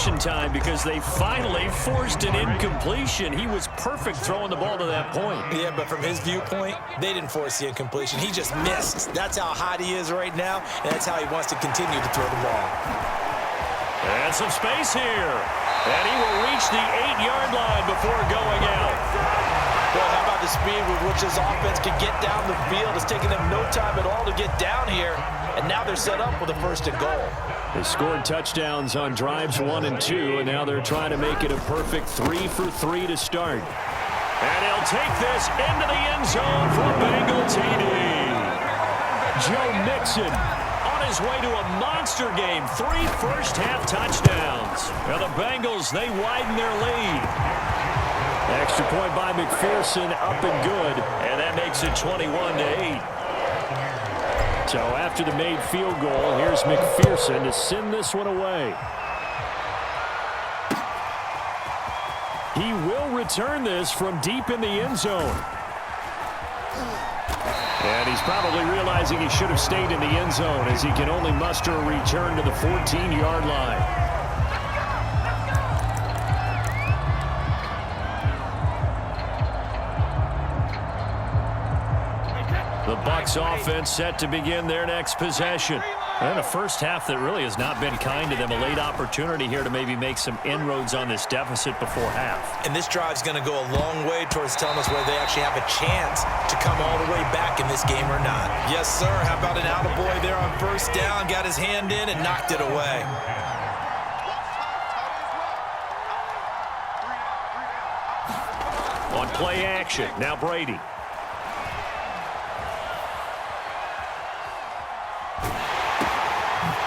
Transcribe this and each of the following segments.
celebration time because they finally forced an incompletion. He was perfect throwing the ball to that point. Yeah, but from his viewpoint, they didn't force the incompletion. He just missed. That's how hot he is right now, and that's how he wants to continue to throw the ball. And some space here. And he will reach the 8-yard line before going out. Well, how about the speed with which this offense can get down the field? It's taking them no time at all to get down here, and now they're set up with a 1st and goal. They scored touchdowns on drives 1 and 2, and now they're trying to make it a perfect 3 for 3 to start. And he'll take this into the end zone for a Bengal TD. Joe Mixon on his way to a monster game. 3 first-half touchdowns. Now the Bengals, they widen their lead. Extra point by McPherson, up and good, and that makes it 21-8. So after the made field goal, here's McPherson to send this one away. He will return this from deep in the end zone. And he's probably realizing he should have stayed in the end zone as he can only muster a return to the 14-yard line. The Bucs offense set to begin their next possession. And a first half that really has not been kind to them. A late opportunity here to maybe make some inroads on this deficit before half. And this drive's going to go a long way towards telling us whether they actually have a chance to come all the way back in this game or not. Yes, sir. How about an attaboy there on 1st down? Got his hand in and knocked it away. On play action, now Brady.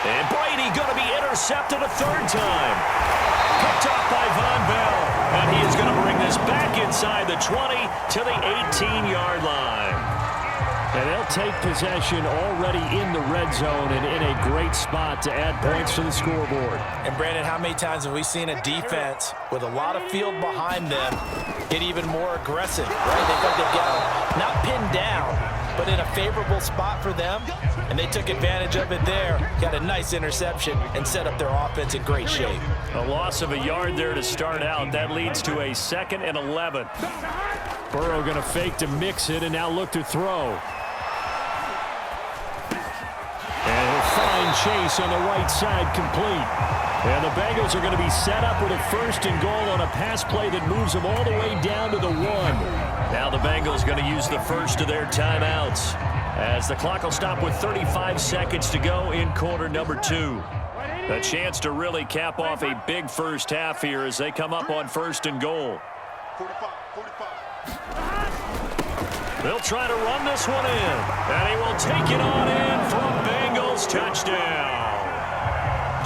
And Brady going to be intercepted a 3rd time. Picked off by Von Bell. And he is going to bring this back inside the 20 to the 18-yard line. And they'll take possession already in the red zone and in a great spot to add points to the scoreboard. And Brandon, how many times have we seen a defense with a lot of field behind them get even more aggressive, right? They think they've got them not pinned down, but in a favorable spot for them, and they took advantage of it there. Got a nice interception and set up their offense in great shape. A loss of a yard there to start out. That leads to a 2nd and 11. Burrow going to fake to mix it and now look to throw. And he'll find Chase on the right side complete. And the Bengals are going to be set up with a 1st and goal on a pass play that moves them all the way down to the 1. Now the Bengals going to use the first of their timeouts as the clock will stop with 35 seconds to go in quarter number 2. A chance to really cap off a big first half here as they come up on 1st and goal. 45. They'll try to run this one in, and he will take it on in for a Bengals touchdown.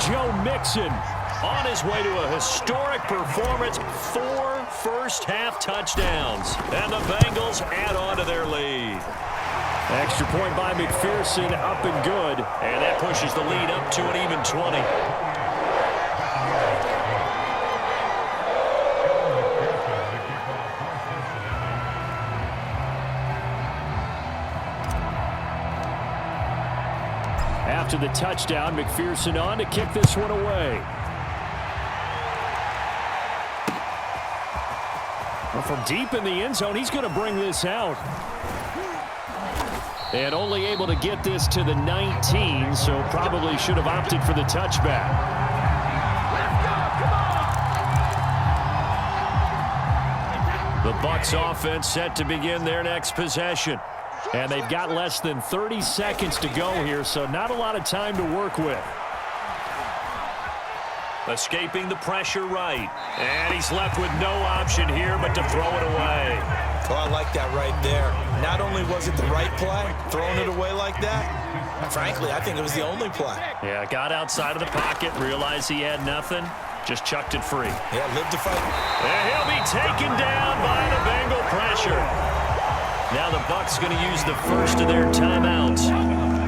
Joe Mixon on his way to a historic performance, 4 first-half touchdowns, and the Bengals add on to their lead. Extra point by McPherson, up and good, and that pushes the lead up to an even 20. After the touchdown, McPherson on to kick this one away. Well, from deep in the end zone, he's going to bring this out. And only able to get this to the 19, so probably should have opted for the touchback. The Bucs offense set to begin their next possession. And they've got less than 30 seconds to go here, so not a lot of time to work with. Escaping the pressure right. And he's left with no option here but to throw it away. Oh, I like that right there. Not only was it the right play, throwing it away like that, frankly, I think it was the only play. Yeah, got outside of the pocket, realized he had nothing, just chucked it free. Yeah, lived to fight. And he'll be taken down by the Bengal pressure. Now the Bucs going to use the first of their timeouts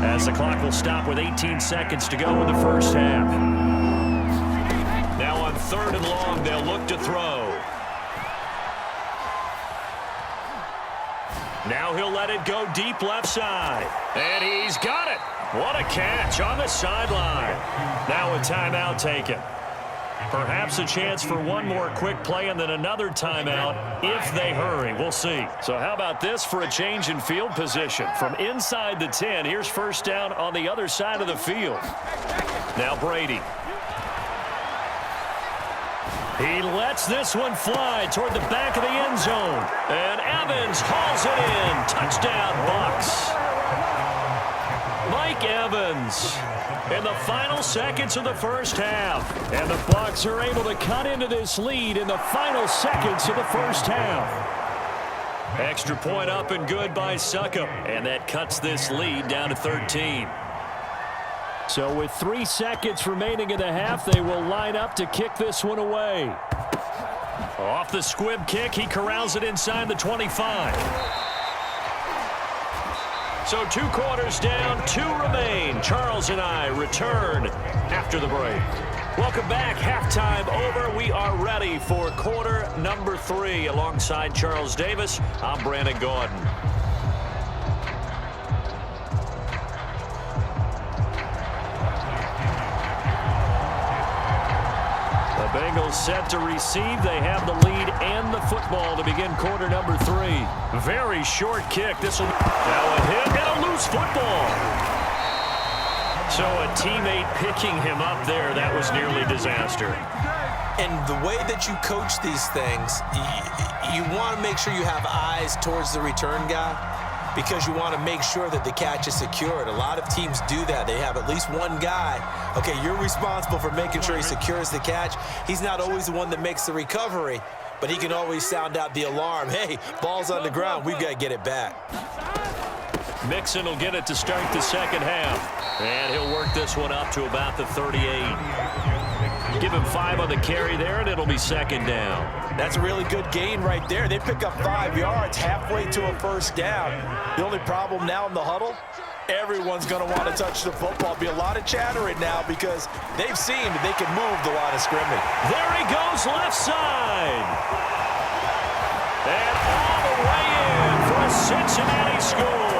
as the clock will stop with 18 seconds to go in the first half. Now on 3rd and long, they'll look to throw. Now he'll let it go deep left side. And he's got it. What a catch on the sideline. Now a timeout taken. Perhaps a chance for one more quick play and then another timeout if they hurry. We'll see. So how about this for a change in field position? From inside the 10, here's first down on the other side of the field. Now Brady. He lets this one fly toward the back of the end zone. And Evans hauls it in. Touchdown, Bucs. Mike Evans in the final seconds of the first half. And the Bucs are able to cut into this lead in the final seconds of the first half. Extra point up and good by Succop. And that cuts this lead down to 13. So with 3 seconds remaining in the half, they will line up to kick this one away. Off the squib kick, he corrals it inside the 25. So 2 quarters down, 2 remain. Charles and I return after the break. Welcome back. Halftime over. We are ready for quarter number 3. Alongside Charles Davis, I'm Brandon Gordon. The Bengals set to receive. They have the lead and the football to begin quarter number 3. Very short kick. This will now a hit and a loose football. So a teammate picking him up there, that was nearly disaster. And the way that you coach these things, you want to make sure you have eyes towards the return guy because you want to make sure that the catch is secured. A lot of teams do that. They have at least one guy. Okay, you're responsible for making sure he secures the catch. He's not always the one that makes the recovery, but he can always sound out the alarm. Hey, ball's on the ground. We've got to get it back. Mixon will get it to start the second half. And he'll work this one up to about the 38. Give him 5 on the carry there, and it'll be second down. That's a really good gain right there. They pick up 5 yards halfway to a first down. The only problem now in the huddle, everyone's going to want to touch the football. Be a lot of chattering now because they've seen that they can move the line of scrimmage. There he goes, left side. And all the way in for a Cincinnati score.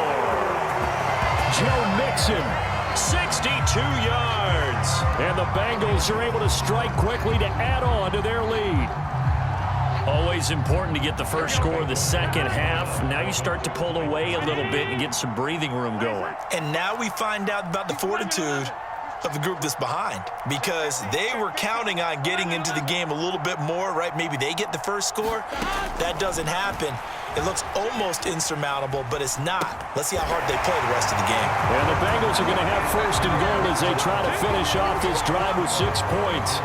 Joe Mixon, 62 yards. And the Bengals are able to strike quickly to add on to their lead. Always important to get the first score of the second half. Now you start to pull away a little bit and get some breathing room going. And now we find out about the fortitude of the group that's behind because they were counting on getting into the game a little bit more, right? Maybe they get the first score. That doesn't happen. It looks almost insurmountable, but it's not. Let's see how hard they play the rest of the game. And the Bengals are going to have first and goal as they try to finish off this drive with 6 points.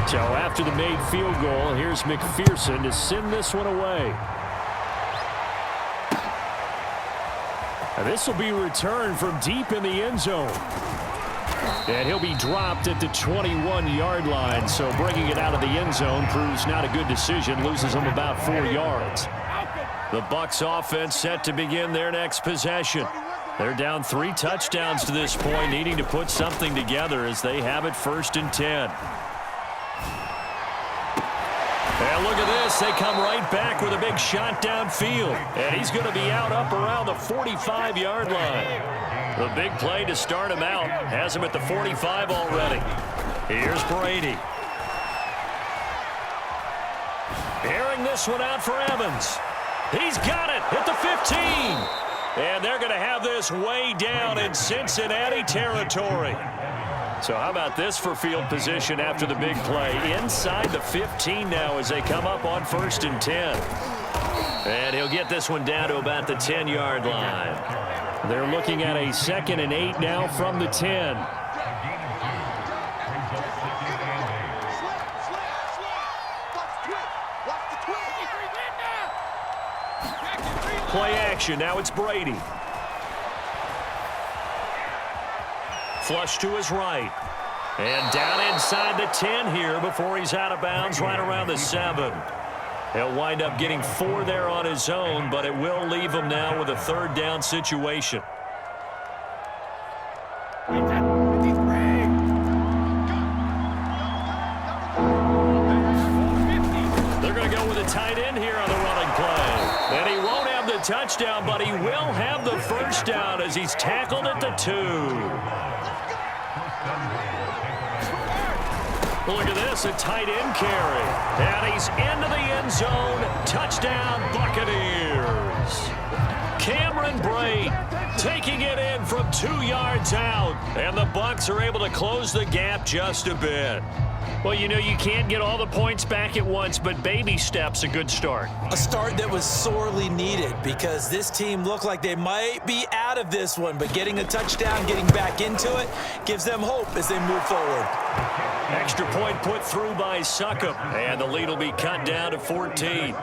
So after the made field goal, here's McPherson to send this one away. And this will be returned from deep in the end zone. And he'll be dropped at the 21-yard line. So bringing it out of the end zone proves not a good decision. Loses him about 4 yards. The Bucs offense set to begin their next possession. They're down 3 touchdowns to this point, needing to put something together as they have it first and 10. And look at this. They come right back with a big shot downfield. And he's going to be out up around the 45-yard line. The big play to start him out has him at the 45 already. Here's Brady. Airing this one out for Evans. He's got it at the 15. And they're going to have this way down in Cincinnati territory. So how about this for field position after the big play? Inside the 15 now as they come up on first and 10. And he'll get this one down to about the 10-yard line. They're looking at a 2nd and 8 now from the 10. Play action. Now it's Brady. Flush to his right. And down inside the 10 here before he's out of bounds right around the 7. He'll wind up getting 4 there on his own, but it will leave him now with a 3rd down situation. They're going to go with a tight end here on the running play. And he won't have the touchdown, but he will have the first down as he's tackled at the 2. Look at this, a tight end carry. And he's into the end zone. Touchdown, Buccaneers. Cameron Brate taking it in from 2 yards out. And the Bucs are able to close the gap just a bit. Well, you know, you can't get all the points back at once, but baby steps, a good start. A start that was sorely needed because this team looked like they might be out of this one, but getting a touchdown, getting back into it, gives them hope as they move forward. Extra point put through by Succop, and the lead will be cut down to 14.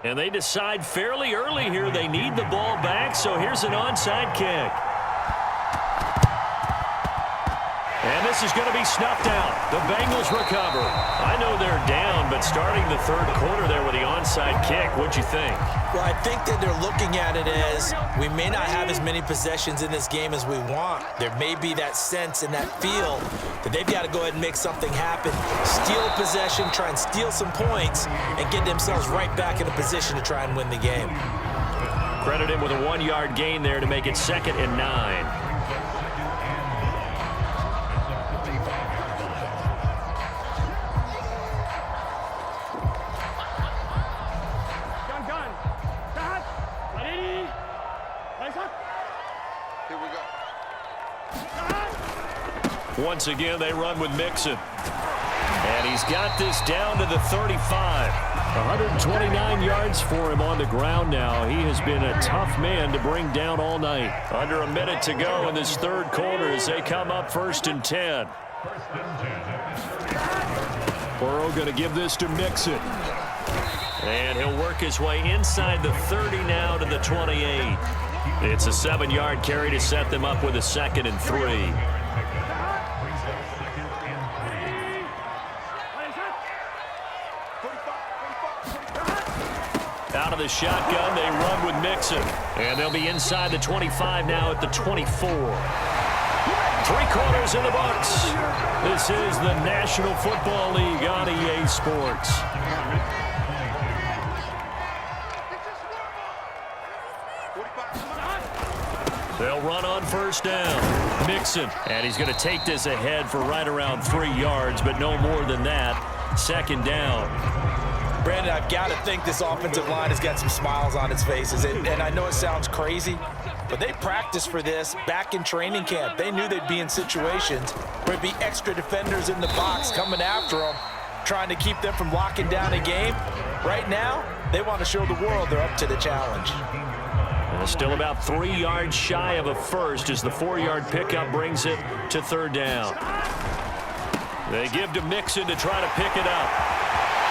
And they decide fairly early here they need the ball back, so here's an onside kick. And this is going to be snuffed out. The Bengals recover. I know they're down, but starting the third quarter there with the onside kick, what'd you think? Well, I think that they're looking at it as we may not have as many possessions in this game as we want. There may be that sense and that feel that they've got to go ahead and make something happen, steal possession, try and steal some points, and get themselves right back in a position to try and win the game. Credit him with a 1-yard gain there to make it 2nd and 9. Once again, they run with Mixon. And he's got this down to the 35. 129 yards for him on the ground now. He has been a tough man to bring down all night. Under a minute to go in this third quarter as they come up 1st and 10. Burrow going to give this to Mixon. And he'll work his way inside the 30 now to the 28. It's a 7-yard carry to set them up with a 2nd and 3. Out of the shotgun, they run with Mixon. And they'll be inside the 25 now at the 24. 3 quarters in the books. This is the National Football League on EA Sports. They'll run on 1st down. Mixon, and he's going to take this ahead for right around 3 yards, but no more than that. 2nd down. Brandon, I've got to think this offensive line has got some smiles on its faces. And I know it sounds crazy, but they practiced for this back in training camp. They knew they'd be in situations where it'd be extra defenders in the box coming after them, trying to keep them from locking down a game. Right now, they want to show the world they're up to the challenge. Still about 3 yards shy of a first as the 4-yard pickup brings it to 3rd down. They give to Mixon to try to pick it up.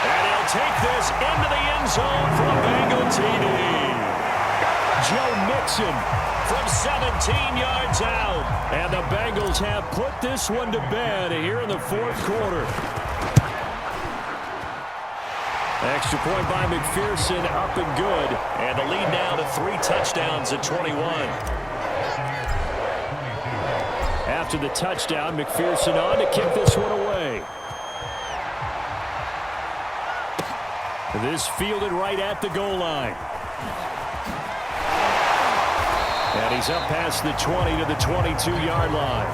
And he'll take this into the end zone for a Bengal TD. Joe Mixon from 17 yards out. And the Bengals have put this one to bed here in the 4th quarter. Extra point by McPherson, up and good. And the lead now to 3 touchdowns at 21. After the touchdown, McPherson on to kick this one away. This fielded right at the goal line. And he's up past the 20 to the 22-yard line.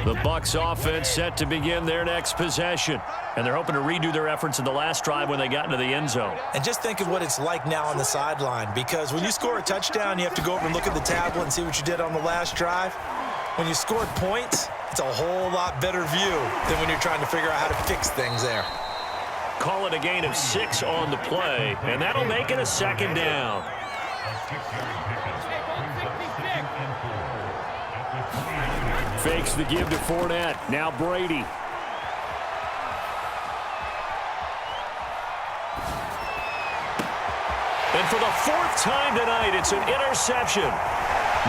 The Bucs offense set to begin their next possession. And they're hoping to redo their efforts in the last drive when they got into the end zone. And just think of what it's like now on the sideline, because when you score a touchdown, you have to go over and look at the tablet and see what you did on the last drive. When you scored points, it's a whole lot better view than when you're trying to figure out how to fix things there. Call it a gain of 6 on the play, and that'll make it a 2nd down. Fakes the give to Fournette. Now Brady. And for the 4th time tonight, it's an interception.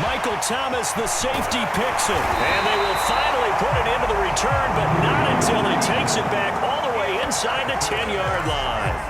Michael Thomas, the safety, picks it. And they will finally put it into the return, but not until he takes it back all the way inside the 10-yard line.